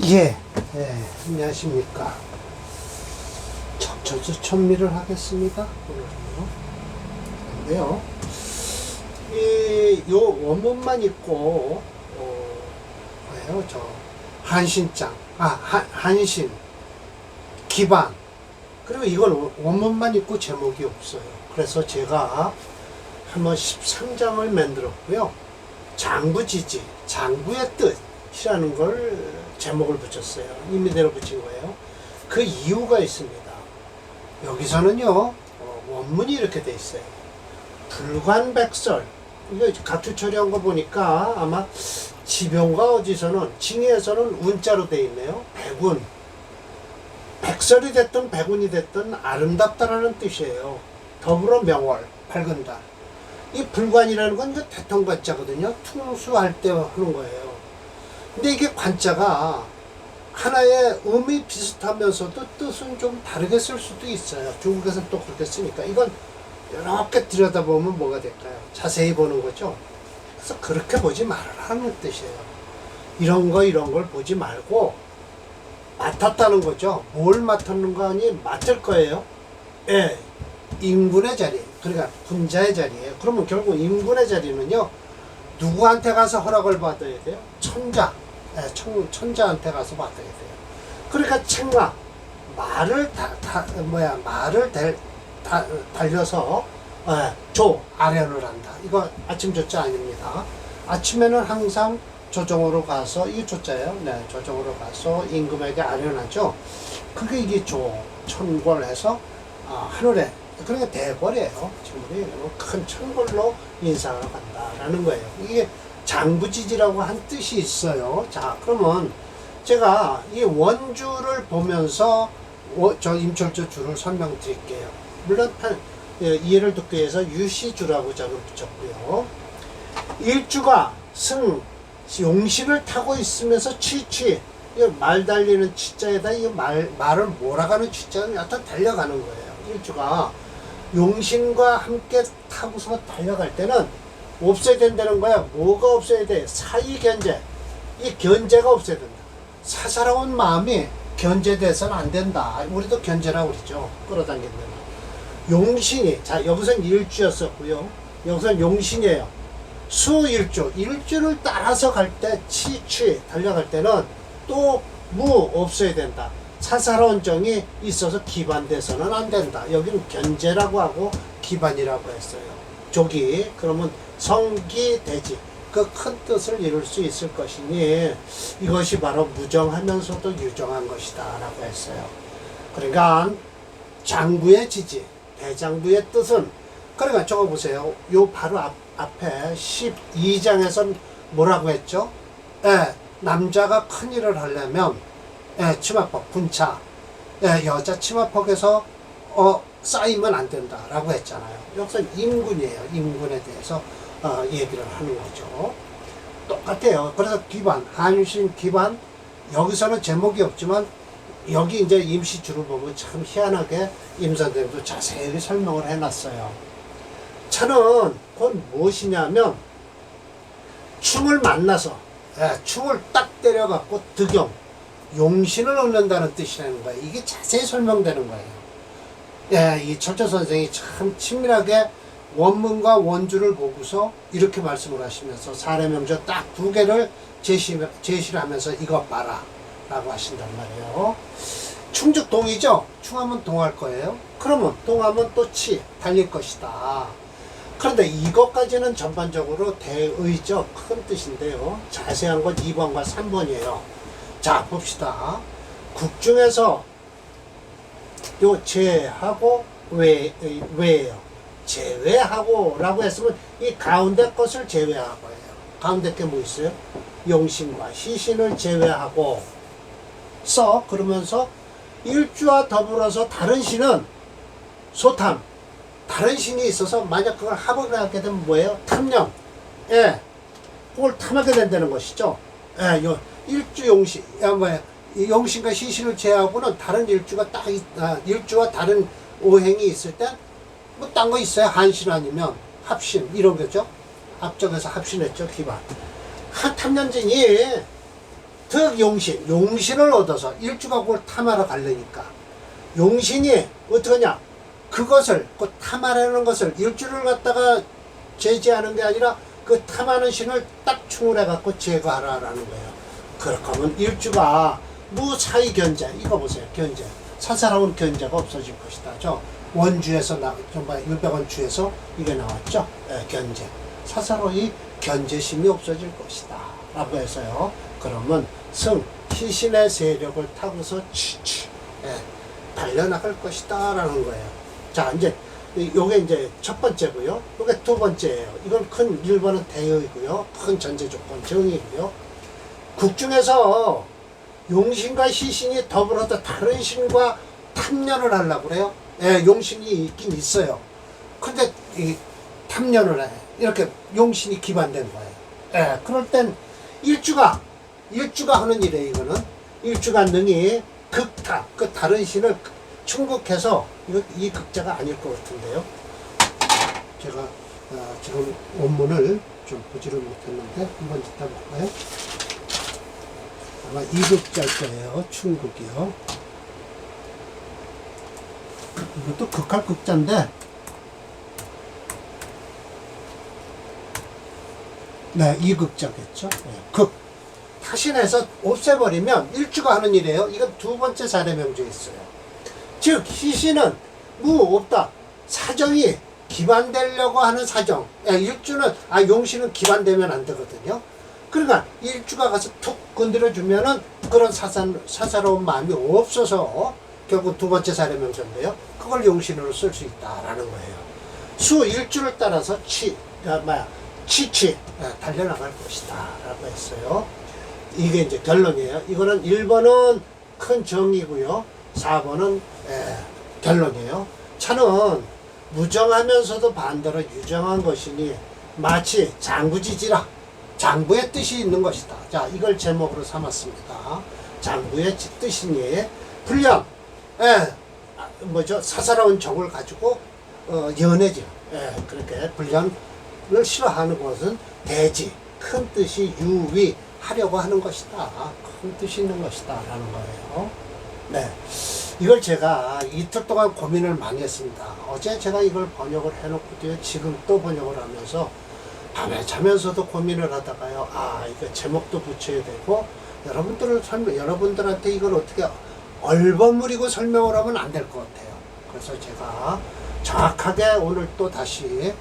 예, 안녕하십니까. 저주 천미를 하겠습니다. 오늘은요. 요 원문만 있고, 뭐예요? 한신장, 한신, 기반. 그리고 이건 원문만 있고 제목이 없어요. 그래서 제가 한번 13장을 만들었고요. 장부지지, 장부의 뜻이라는 걸 제목을 붙였어요. 임의대로 붙인 거예요. 그 이유가 있습니다. 여기서는요, 원문이 이렇게 돼 있어요. 불관백설. 이거 각주 처리한 거 보니까 아마 지병과 어디서는, 징해에서는 운자로 돼 있네요. 백운. 백설이 됐든 백운이 됐든 아름답다라는 뜻이에요. 더불어 명월, 밝은 달. 이 불관이라는 건 이제 대통관자거든요. 퉁수할 때 하는 거예요. 근데 이게 관자가 하나의 음이 비슷하면서도 뜻은 좀 다르게 쓸 수도 있어요. 중국에서는 또 그렇게 쓰니까. 이건 이렇게 들여다보면 뭐가 될까요? 자세히 보는 거죠. 그래서 그렇게 보지 말라는 뜻이에요. 이런 걸 보지 말고 맡았다는 거죠. 뭘 맡았는 거 아니? 맡을 거예요. 예, 임군의 자리. 그러니까 군자의 자리예요. 그러면 결국 임군의 자리는요, 누구한테 가서 허락을 받아야 돼요? 천자. 천자한테 가서 받아야 돼요. 그러니까 책마, 말을 달려서 아련을 한다. 이거 아침 조자 아닙니다. 아침에는 항상 조정으로 가서, 이게 조자예요. 네, 조정으로 가서 임금에게 아련하죠. 그게 이게 천골해서 하늘에, 그러니까 대궐이에요. 지금 큰 천골로 인사하러 간다라는 거예요. 이게 장부지지라고 한 뜻이 있어요. 자, 그러면 제가 이 원주를 보면서 저 임철조 주를 설명드릴게요. 물론 이해를 돕기 위해서 유시주라고 저는 붙였고요. 일주가 용신을 타고 있으면서 말 달리는 치자에다 이 말을 몰아가는 치자는 여튼 달려가는 거예요. 일주가 용신과 함께 타고서 달려갈 때는 없어야 된다는 거야. 뭐가 없어야 돼? 사이견제. 이 견제가 없어야 된다. 사사로운 마음이 견제돼서는 안 된다. 우리도 견제라고 그러죠. 끌어당긴다는. 용신이, 자, 여기서는 일주였었고요. 여기서는 용신이에요. 수일주. 일주를 따라서 갈 때, 달려갈 때는 또 없어야 된다. 사사로운 정이 있어서 기반돼서는 안 된다. 여기는 견제라고 하고 기반이라고 했어요. 조기, 그러면 성기대지, 그 큰 뜻을 이룰 수 있을 것이니 이것이 바로 무정하면서도 유정한 것이다 라고 했어요. 그러니까 장부의 지지, 대장부의 뜻은, 그러니까 저거 보세요. 요 바로 앞에 12장에선 뭐라고 했죠? 남자가 큰 일을 하려면 치마법, 군차, 여자 치마법에서 쌓이면 안 된다라고 했잖아요. 여기서 임군이에요. 임군에 대해서 얘기를 하는 거죠. 똑같아요. 그래서 기반, 한신 기반, 여기서는 제목이 없지만 여기 이제 임시주를 보면 참 희한하게 임선생도 자세히 설명을 해놨어요. 차는 그건 무엇이냐면 충을 만나서 충을 딱 때려갖고 득용, 용신을 얻는다는 뜻이라는 거예요. 이게 자세히 설명되는 거예요. 이 철저 선생이 참 친밀하게 원문과 원주를 보고서 이렇게 말씀을 하시면서 사례명저 딱 두 개를 제시를 하면서 이것 봐라 라고 하신단 말이에요. 충즉 동이죠? 충하면 동할 거예요. 그러면 동하면 또 달릴 것이다. 그런데 이것까지는 전반적으로 대의죠. 큰 뜻인데요. 자세한 건 2번과 3번이에요. 자, 봅시다. 국중에서 요 제하고 외예요. 제외하고 라고 했으면 이 가운데 것을 제외하고예요. 가운데 게 뭐 있어요? 용신과 시신을 제외하고 그러면서 일주와 더불어서 다른 신은 소탐, 다른 신이 있어서 만약 그걸 합을 하게 되면 뭐예요? 탐령. 그걸 탐하게 된다는 것이죠. 요 일주 용신, 용신과 시신을 제외하고는 다른 일주가 일주와 다른 오행이 있을 때 뭐 딴 거 있어요? 한신 아니면 합신 이런 거죠. 앞쪽에서 합신했죠. 기반. 탐년진이 득용신, 용신을 얻어서 일주가 그걸 탐하러 가려니까 용신이 어떡하냐, 그것을 그 탐하려는 것을 일주를 갖다가 제지하는 게 아니라 그 탐하는 신을 딱 충을 해갖고 제거하라라는 거예요. 그렇게 하면 일주가 무사히 견제, 이거 보세요. 견제, 사사로운 견제가 없어질 것이다. 저 원주에서 정말 600원 주에서 이게 나왔죠. 예, 견제, 사사로이 견제심이 없어질 것이다 라고 해서요. 그러면 희신의 세력을 타고서 예, 달려나갈 것이다 라는 거예요. 자, 이제 요게 이제 첫 번째고요. 요게 두 번째예요. 이건 큰 1번은 대의고요. 큰 전제 조건 정의고요. 국중에서 용신과 시신이 더불어서 다른 신과 탐년을 하려고 그래요. 예, 용신이 있긴 있어요. 근데 이 탐년을 해. 이렇게 용신이 기반된 거예요. 예, 그럴 땐 일주가 하는 일이에요. 이거는 일주가 능히 극타, 그 다른 신을 충극해서 이 극자가 아닐 것 같은데요. 제가 지금 원문을 좀 보지를 못했는데 한번 이따 볼까요? 아마 이극자일 거예요. 충극이요. 이것도 극할 극자인데, 네, 이극자겠죠. 네, 극. 타신해서 없애버리면 일주가 하는 일이에요. 이건 두 번째 사례 명제에 있어요. 즉, 희신은 없다. 사정이 기반되려고 하는 사정. 일주는, 용신은 기반되면 안 되거든요. 그러니까 일주가 가서 툭 건드려주면은 그런 사사로운 마음이 없어서 결국 두 번째 사례 명제인데요. 그걸 용신으로 쓸 수 있다라는 거예요. 수 일주를 따라서 달려나갈 것이다 라고 했어요. 이게 이제 결론이에요. 이거는 1번은 큰 정의고요. 4번은 결론이에요. 차는 무정하면서도 반대로 유정한 것이니 마치 장부지지라, 장부의 뜻이 있는 것이다. 자, 이걸 제목으로 삼았습니다. 장부의 뜻이니 불량, 사사로운 정을 가지고 연해지, 그렇게 불량을 싫어하는 것은 대지, 큰 뜻이 유위하려고 하는 것이다. 큰 뜻이 있는 것이다 라는 거예요. 네, 이걸 제가 이틀 동안 고민을 많이 했습니다. 어제 제가 이걸 번역을 해놓고 지금 또 번역을 하면서 밤에 자면서도 고민을 하다가요. 이거 제목도 붙여야 되고, 여러분들한테 이걸 어떻게 얼버무리고 설명을 하면 안 될 것 같아요. 그래서 제가 정확하게 오늘 또 다시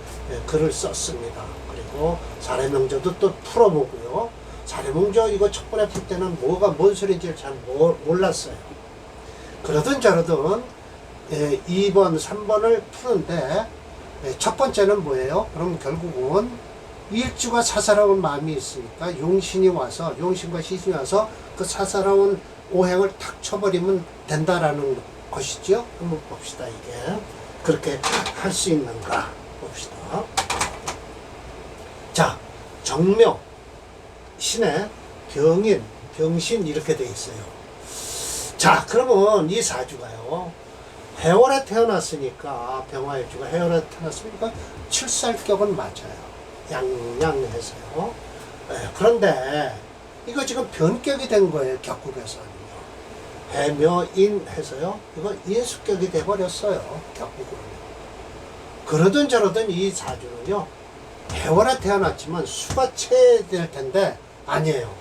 글을 썼습니다. 그리고 사례명제도 또 풀어보고요. 사례명제 이거 첫 번에 풀 때는 뭔 소리인지 잘 몰랐어요. 그러든 저러든 2번, 3번을 푸는데 첫 번째는 뭐예요? 그럼 결국은 일주가 사사로운 마음이 있으니까 용신과 시신이 와서 그 사사로운 오행을 탁 쳐버리면 된다라는 것이죠. 한번 봅시다. 이게 그렇게 할 수 있는가 봅시다. 자, 정묘, 신의 병인, 병신 이렇게 돼 있어요. 자, 그러면 이 사주가요, 해월에 태어났으니까, 병화일주가 해월에 태어났으니까 7살격은 맞아요. 양양해서요. 그런데 이거 지금 변격이 된 거예요. 격국에서는요. 해묘인 해서요. 이거 인수격이 돼버렸어요. 격국으로요. 그러든 저러든 이 사주는요, 해월에 태어났지만 수가 채될 텐데 아니에요.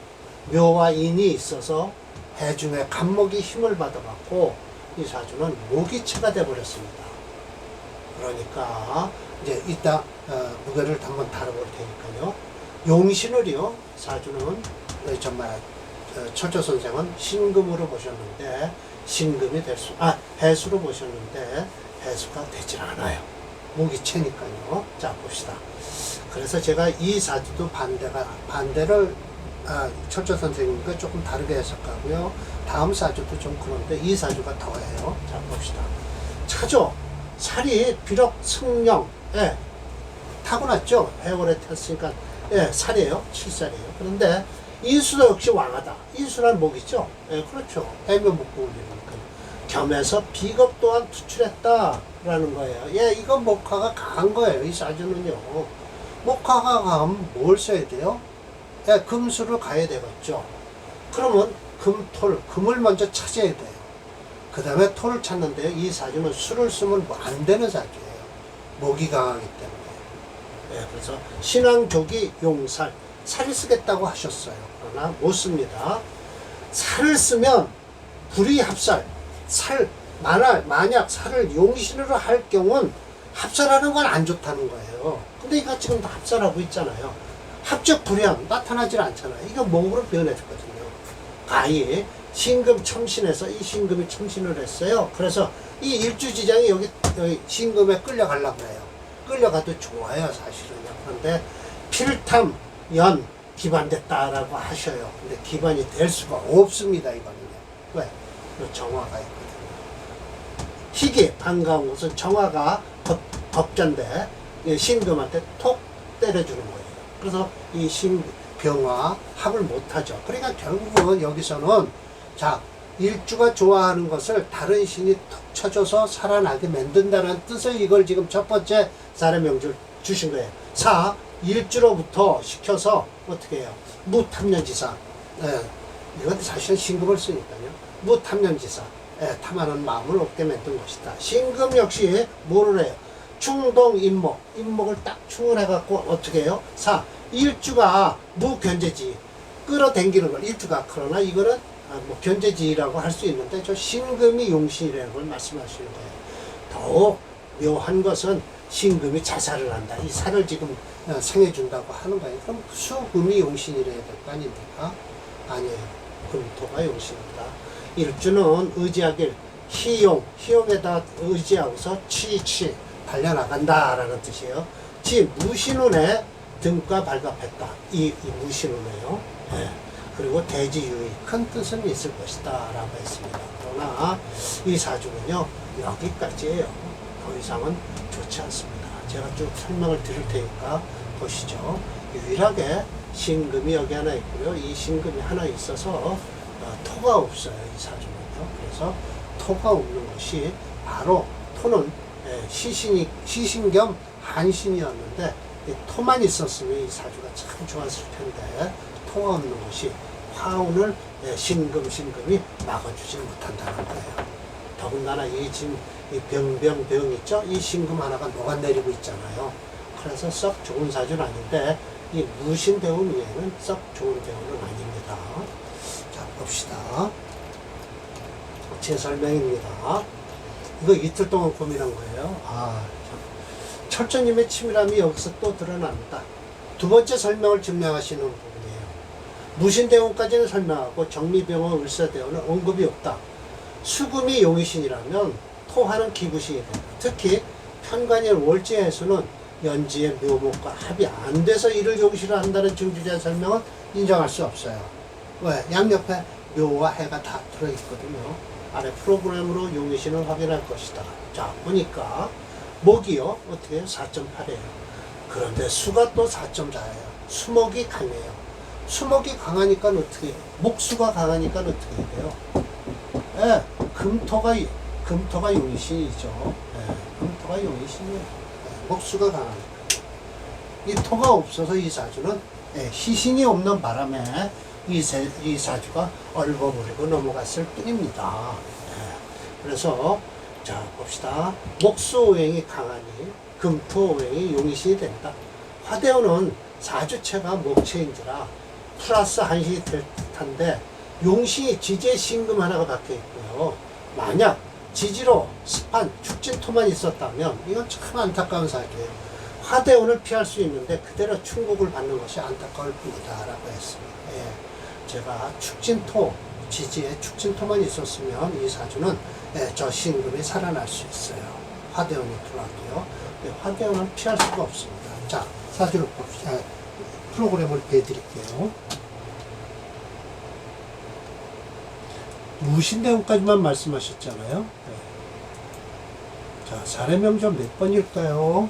묘와 인이 있어서 해중에 간목이 힘을 받아갖고 이 사주는 모기체가 돼버렸습니다. 그러니까 이제 이따 무게를 한번 다뤄볼 테니까요. 용신을요, 사주는 정말 철조 선생은 신금으로 보셨는데 신금이 해수로 보셨는데 해수가 되질 않아요. 모기체니까요. 자, 봅시다. 그래서 제가 이 사주도 반대를 철조 선생님과 조금 다르게 해석하고요. 다음 사주도 좀 그런데 이 사주가 더해요. 자, 봅시다. 차조, 살이 비록 승령, 타고났죠. 해월에 탔으니까 살이에요. 7살이에요. 그런데 인수도 역시 왕하다. 인수란 목이죠. 그렇죠. 해묘 목고 올리니까. 겸해서 비겁 또한 투출했다라는 거예요. 이거 목화가 강한 거예요. 이 사주는요. 목화가 강하면 뭘 써야 돼요? 금수를 가야 되겠죠. 그러면 금을 먼저 찾아야 돼요. 그 다음에 토를 찾는데요. 이 사주는 수를 쓰면 안 되는 사주예요. 목이 강하기 때문에. 네, 그래서 신왕조기 용살, 살을 쓰겠다고 하셨어요. 그러나 못 씁니다. 살을 쓰면 불이합살, 만약 살을 용신으로 할 경우는 합살하는 건 안 좋다는 거예요. 근데 이거 지금 다 합살하고 있잖아요. 합적 불양 나타나질 않잖아요. 이거 목으로 변해졌거든요. 가히 신금 첨신해서 이 신금이 첨신을 했어요. 그래서 이 일주지장이 여기 신금에 끌려가려고 해요. 끌려가도 좋아요, 사실은요. 그런데 필탐, 연, 기반됐다라고 하셔요. 근데 기반이 될 수가 없습니다, 이거는요. 왜? 정화가 있거든요. 희귀, 반가운 것은 정화가 법전데 신금한테 톡 때려주는 거예요. 그래서 이 병화 합을 못하죠. 그러니까 결국은 여기서는 자, 일주가 좋아하는 것을 다른 신이 톡 쳐줘서 살아나게 만든다는 뜻을 이걸 지금 첫 번째 살의 명줄 주신 거예요. 일주로부터 시켜서 어떻게 해요? 무탐년지사. 이건 사실은 신금을 쓰니까요. 무탐년지사. 탐하는 마음을 없게 만든 것이다. 신금 역시 뭐를 해요? 충동 인목을 딱 충을 해갖고 어떻게 해요? 일주가 무견제지. 끌어당기는 걸 일주가. 그러나 이거는 뭐 견제지라고 할 수 있는데 저 신금이 용신이라는 걸 말씀하시는 거예요. 더욱 묘한 것은 신금이 자살을 한다. 이 살을 지금 생해준다고 하는 거예요. 그럼 수금이 용신이래야 될 거 아닙니까? 아니에요. 금토가 용신이다. 일주는 의지하길 희용에다 의지하고서 달려나간다라는 뜻이에요. 무신운에 등과 발갑했다. 이 무신운에요. 네. 그리고 대지유의 큰 뜻은 있을 것이다 라고 했습니다. 그러나 이 사주는요 여기까지예요. 더 이상은 좋지 않습니다. 제가 쭉 설명을 드릴 테니까 보시죠. 유일하게 신금이 여기 하나 있고요. 이 신금이 하나 있어서 토가 없어요. 이 사주는요. 그래서 토가 없는 것이 바로 토는 시신 겸 한신이었는데 토만 있었으면 이 사주가 참 좋았을 텐데 토가 없는 것이 화운을 신금이 막아주지 못한다는 거예요. 더군다나 이 지금 이 병 있죠? 이 신금 하나가 녹아내리고 있잖아요. 그래서 썩 좋은 사주는 아닌데 이 무신 배운 위에는 썩 좋은 배우는 아닙니다. 자, 봅시다. 제 설명입니다. 이거 이틀 동안 고민한 거예요. 철저님의 치밀함이 여기서 또 드러납니다. 두 번째 설명을 증명하시는 부분이에요. 무신대운까지는 설명하고 정미병원 을사대운은 언급이 없다. 수금이 용의신이라면 토하는 기구신이 된다. 특히 편관일 월지에서는 연지의 묘목과 합이 안 돼서 이를 용신을 한다는 증주자 설명은 인정할 수 없어요. 왜? 양옆에 묘와 해가 다 들어있거든요. 아래 프로그램으로 용의신을 확인할 것이다. 자, 보니까 목이요. 어떻게 해요? 4.8이에요. 그런데 수가 또 4.4예요. 수목이 강해요. 수목이 강하니까 어떻게 해요? 목수가 강하니까 어떻게 해요? 금토가 용의신이죠. 금토가 용의신이에요. 목수가 강하니까. 이 토가 없어서 이 사주는 희신이 없는 바람에 이 사주가 얼버무리고 넘어갔을 뿐입니다. 그래서 자 봅시다. 목수오행이 강하니 금토오행이 용의신이 된다. 화대운은 사주체가 목체인지라 플러스 한신이 될 듯한데 용신이 지지에 신금 하나가 박혀 있고요. 만약 지지로 습한 축진토만 있었다면 이건 참 안타까운 사주예요. 화대운을 피할 수 있는데 그대로 충국을 받는 것이 안타까울 뿐이다 라고 했습니다. 제가 축진토, 지지에 축진토만 있었으면 이 사주는 저 신금이 살아날 수 있어요. 화대운이 들어왔고요. 화대운은 피할 수가 없습니다. 자, 사주를 봅시다. 프로그램을 배드릴게요. 무신대운까지만 말씀하셨잖아요. 자, 사례명점 몇 번일까요?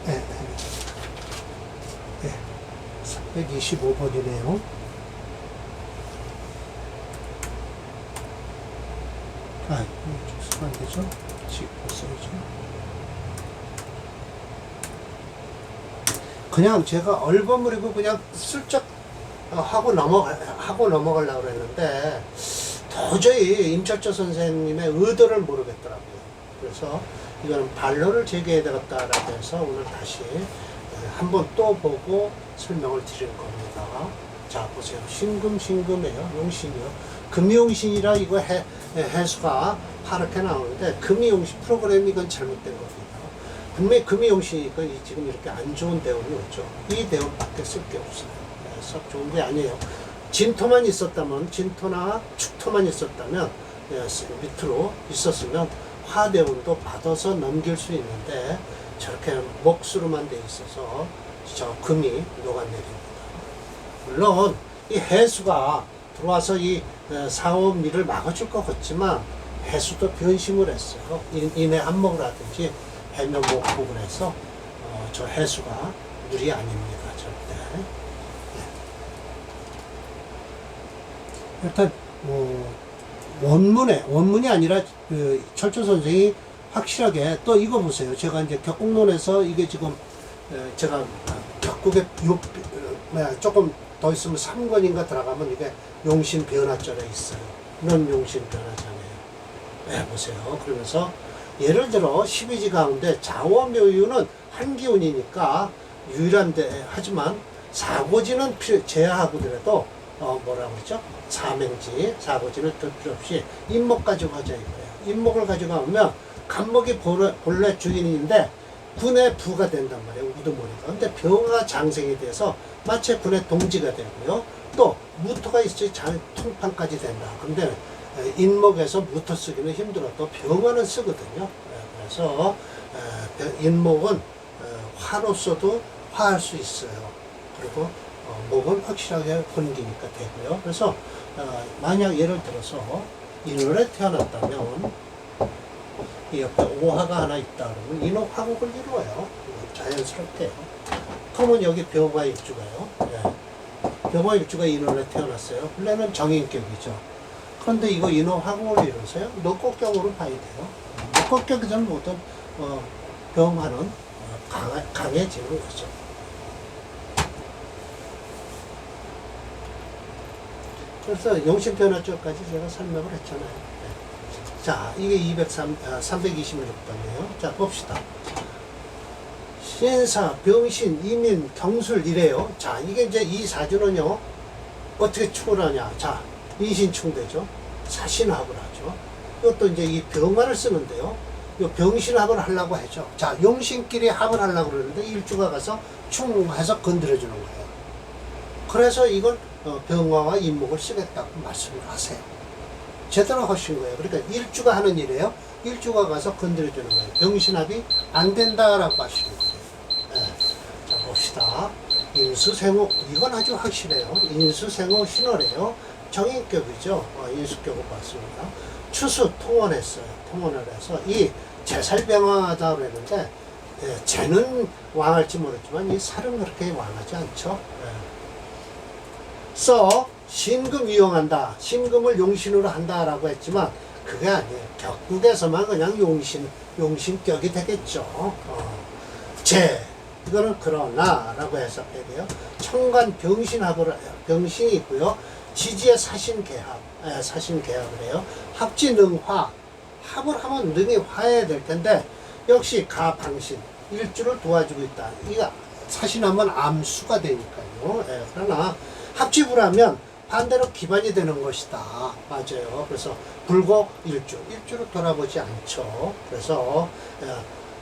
네. 325번이네요. 아, 이거 안 되죠. 쓰죠? 쓰죠? 그냥 제가 얼버무리고 그냥 슬쩍 하고 넘어가려고 그랬는데 도저히 임철조 선생님의 의도를 모르겠더라고요. 그래서 이거는 반론을 제기해야 되겠다라고 해서 오늘 다시 한번 또 보고 설명을 드릴 겁니다. 자, 보세요. 신금이에요. 용신이요. 금용신이라 이거 해수가 파랗게 나오는데 금이용신 프로그램이 이건 잘못된 겁니다. 분명히 금이용신이니까 지금 이렇게 안 좋은 대운이 오죠. 이 대운밖에 쓸 게 없어요. 썩 좋은 게 아니에요. 진토만 있었다면, 진토나 축토만 있었다면, 밑으로 있었으면 화대운도 받아서 넘길 수 있는데 저렇게 목수로만 돼 있어서 저 금이 녹아내립니다. 물론 이 해수가 들어와서 이 사오미를 막아줄 것 같지만 해수도 변심을 했어요. 인해 한목이라든지 해면 목복을 해서 저 해수가 물이 아닙니다. 절대. 일단 원문이 아니라 철조 선생이 확실하게 또 이거 보세요. 제가 이제 격국론에서 이게 지금 제가 격국에 조금 더 있으면 3권인가 들어가면 이게 용신 변화절에 있어요. 넌 용신 변화잖아요. 네, 보세요. 그러면서 예를 들어 12지 가운데 자원묘유는 한기운이니까 유일한데 하지만 사고지는 제하하고더라도 뭐라고 그러죠? 사고지를 들 필요 없이 인목 가지고 하자 이거예요. 인목을 가지고 하면 간목이 본래 주인인데 군의 부가 된단 말이에요. 우두머리가. 근데 병화 장생이 돼서 마치 군의 동지가 되고요. 또 무토가 있어야 통판까지 된다. 근데 인목에서 무토 쓰기는 힘들어도 병화는 쓰거든요. 그래서 인목은 화로서도 화할 수 있어요. 그리고 목은 확실하게 분기니까 되고요. 그래서 만약 예를 들어서 1월에 태어났다면 이 옆에 오화가 하나 있다 그러면 인옥화국을 이루어요. 자연스럽게요. 그러면 여기 병화 일주가요. 병화 일주가 인월에 태어났어요. 원래는 정인격이죠. 그런데 이거 인옥화국을 이루어서요. 녹곡격으로 봐야 돼요. 녹곡격에서는 모든 병화는 강해지는 거죠. 그래서 용신변화절까지 제가 설명을 했잖아요. 자, 이게 326번이에요. 자, 봅시다. 신사, 병신, 이민, 경술 이래요. 자, 이게 이제 이 사주는요, 어떻게 축을 하냐. 자, 인신충되죠. 사신합을 하죠. 이것도 이제 이 병화를 쓰는데요. 이 병신합을 하려고 하죠. 자, 용신끼리 합을 하려고 그러는데 일주가 가서 충해서 건드려주는 거예요. 그래서 이걸 병화와 인목을 쓰겠다고 말씀을 하세요. 제대로 하신 거예요. 그러니까 일주가 하는 일이에요. 일주가 가서 건드려주는 거예요. 병신합이 안 된다라고 하시는 거예요. 자, 봅시다. 인수생호, 이건 아주 확실해요. 인수생호 신월이에요. 정인격이죠. 인수격을 봤습니다. 추수 통원했어요. 통원을 해서 이 제살병화하다 그랬는데 쟤는 왕할지 모르지만 이 살은 그렇게 왕하지 않죠. 신금 이용한다. 신금을 용신으로 한다라고 했지만 그게 아니에요. 격국에서만 그냥 용신격이 되겠죠. 이거는 그러나라고 해석해야 돼요. 청간 병신합을 해요. 병신이 있고요. 지지의 사신계합을 해요. 합지능화. 합을 하면 능이 화해야 될 텐데 역시 가방신. 일주를 도와주고 있다. 이거 사신하면 암수가 되니까요. 그러나 합지불하면 반대로 기반이 되는 것이다. 맞아요. 그래서 불고 일주로 돌아보지 않죠. 그래서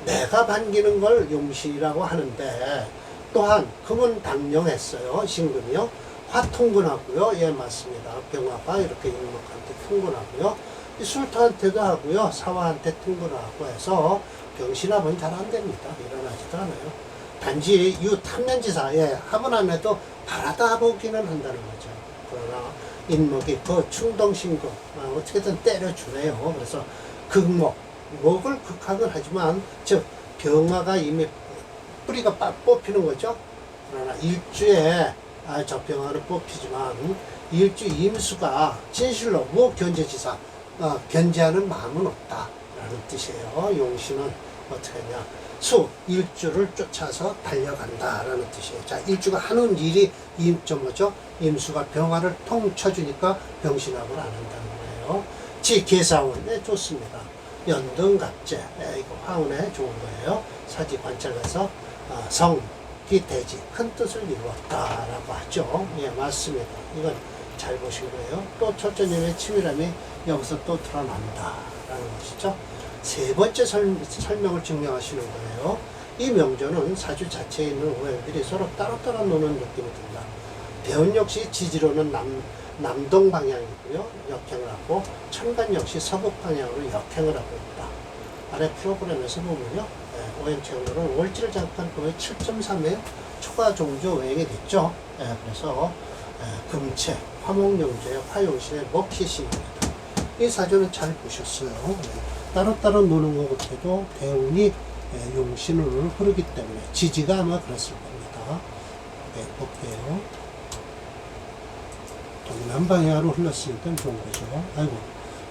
내가 반기는 걸 용신이라고 하는데 또한 금은 당령했어요. 신금이요. 화통근하고요. 예, 맞습니다. 병화가 이렇게 인목한테 통근하고요. 술토한테도 하고요. 사화한테 통근하고 해서 병신합은 잘 안 됩니다. 일어나지도 않아요. 단지 탐년지사에 합은 안 해도 바라다 보기는 한다는 거죠. 그러나 인목이 그 충동신금 어떻게든 때려주네요. 그래서 목을 극하긴 하지만 즉 병화가 이미 뿌리가 뽑히는 거죠. 그러나 일주에 저 병화를 뽑히지만 일주 임수가 진실로 무견제지사 견제하는 마음은 없다. 뜻이에요. 용신은 어떻게 하냐. 일주를 쫓아서 달려간다라는 뜻이에요. 자, 일주가 하는 일이 뭐죠? 임수가 병화를 통 쳐주니까 병신합을 안 한다는 거예요. 계사운, 네, 좋습니다. 연등갑재, 네, 이거 화운에 좋은 거예요. 사지 관찰해서 성기 대지, 큰 뜻을 이루었다라고 하죠. 예, 맞습니다. 이건 잘 보신 거예요. 또 첫째님의 치밀함이 여기서 또 드러난다라는 것이죠. 세 번째 설명을 증명하시는 거예요. 이 명조는 사주 자체에 있는 오행들이 서로 따로따로 노는 느낌이 든다. 대운 역시 지지로는 남동 방향이고요. 역행을 하고 천간 역시 서북 방향으로 역행을 하고 있다. 아래 프로그램에서 보면요. 오행체험으로는 월지를 잠깐 거의 7.3에 초과 종조 오행이 됐죠. 그래서 금체, 화목영조의 화용신의 먹희신입니다. 이 사주는 잘 보셨어요. 따로따로 노는 것 같아도 대운이 용신으로 흐르기 때문에 지지가 아마 그랬을 겁니다. 네, 볼게요. 동남 방향으로 흘렀으니까 좋은 거죠. 아이고,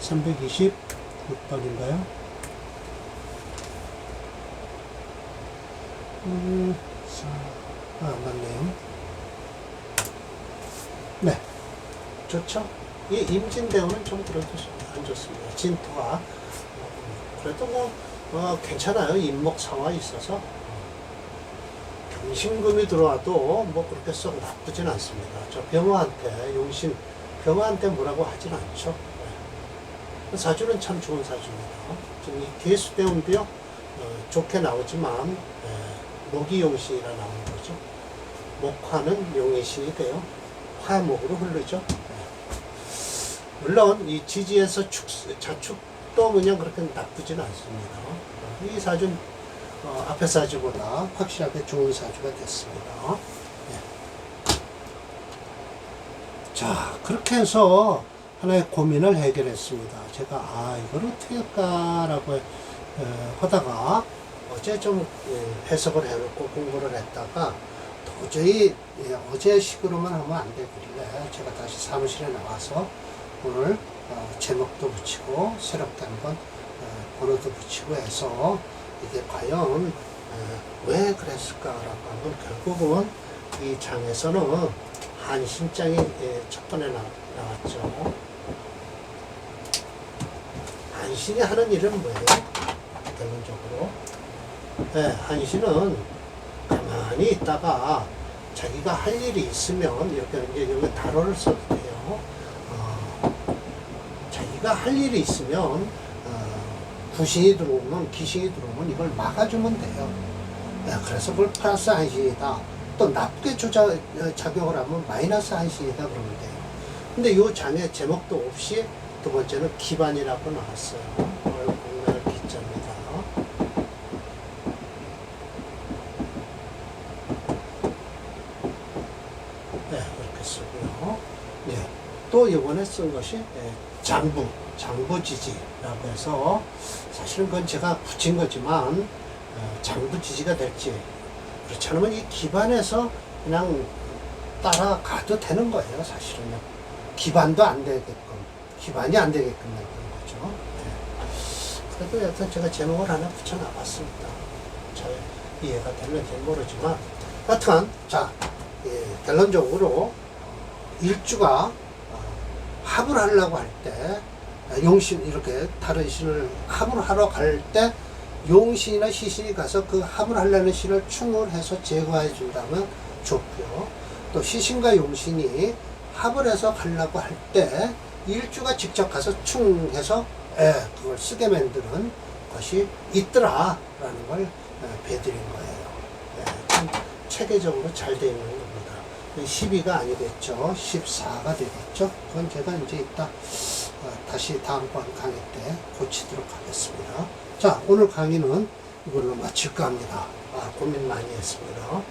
326번인가요? 맞네요. 네, 좋죠. 이 임진대운은 좀 그래도 안 좋습니다. 진토가 그래도 괜찮아요. 인목사와 있어서 경신금이 들어와도 뭐 그렇게 썩 나쁘진 않습니다. 저 병화한테 용신 병화한테 뭐라고 하진 않죠. 사주는 참 좋은 사주입니다. 지금 이 개수대운도요 좋게 나오지만 목이 용신이라 나오는 거죠. 목화는 용의신이 돼요. 화목으로 흐르죠. 물론 이 지지에서 자축도 그냥 그렇게 나쁘진 않습니다. 이 사주는 앞에 사주보다 확실하게 좋은 사주가 됐습니다. 네. 자, 그렇게 해서 하나의 고민을 해결했습니다. 제가 이걸 어떻게 할까라고 하다가 어제 좀 해석을 해놓고 공부를 했다가 도저히 어제 식으로만 하면 안 되길래 제가 다시 사무실에 나와서 오늘 제목도 붙이고 새롭게 한번 번호도 붙이고 해서 이게 과연 왜 그랬을까라고 하면 결국은 이 장에서는 한신장이 첫 번에 나왔죠. 한신이 하는 일은 뭐예요? 결론적으로 한신은 가만히 있다가 자기가 할 일이 있으면 이렇게 이제 여기 달어를 써도 돼요. 자기가 할 일이 있으면 구신이 들어오면 귀신이 들어오면 이걸 막아주면 돼요. 그래서 그걸 플러스 한신이다. 또 나쁘게 작용을 하면 마이너스 한신이다 그러면 돼요. 근데 이 장에 제목도 없이 두 번째는 기반이라고 나왔어요. 공멸 기자입니다. 네, 그렇게 쓰고요. 네, 또 이번에 쓴 것이 장부지지라고 해서 사실은 그건 제가 붙인 거지만 장부지지가 될지 그렇지 않으면 이 기반에서 그냥 따라가도 되는 거예요. 사실은 기반도 안 되게끔 기반이 안 되게끔 만드는 거죠. 네. 그래도 여튼 제가 제목을 하나 붙여놔봤습니다. 잘 이해가 될는지 모르지만 하여튼 자 결론적으로 일주가 합을 하려고 할 때 용신 이렇게 다른 신을 합을 하러 갈 때 용신이나 시신이 가서 그 합을 하려는 신을 충을 해서 제거해 준다면 좋고요. 또 시신과 용신이 합을 해서 가려고 할 때 일주가 직접 가서 충해서 그걸 쓰게 만드는 것이 있더라라는 걸 배드린 거예요. 참 체계적으로 잘 되어 있는 겁니다. 12가 아니겠죠. 14가 되겠죠. 그건 제가 이제 이따 다시 다음번 강의 때 고치도록 하겠습니다. 자, 오늘 강의는 이걸로 마칠까 합니다. 고민 많이 했습니다.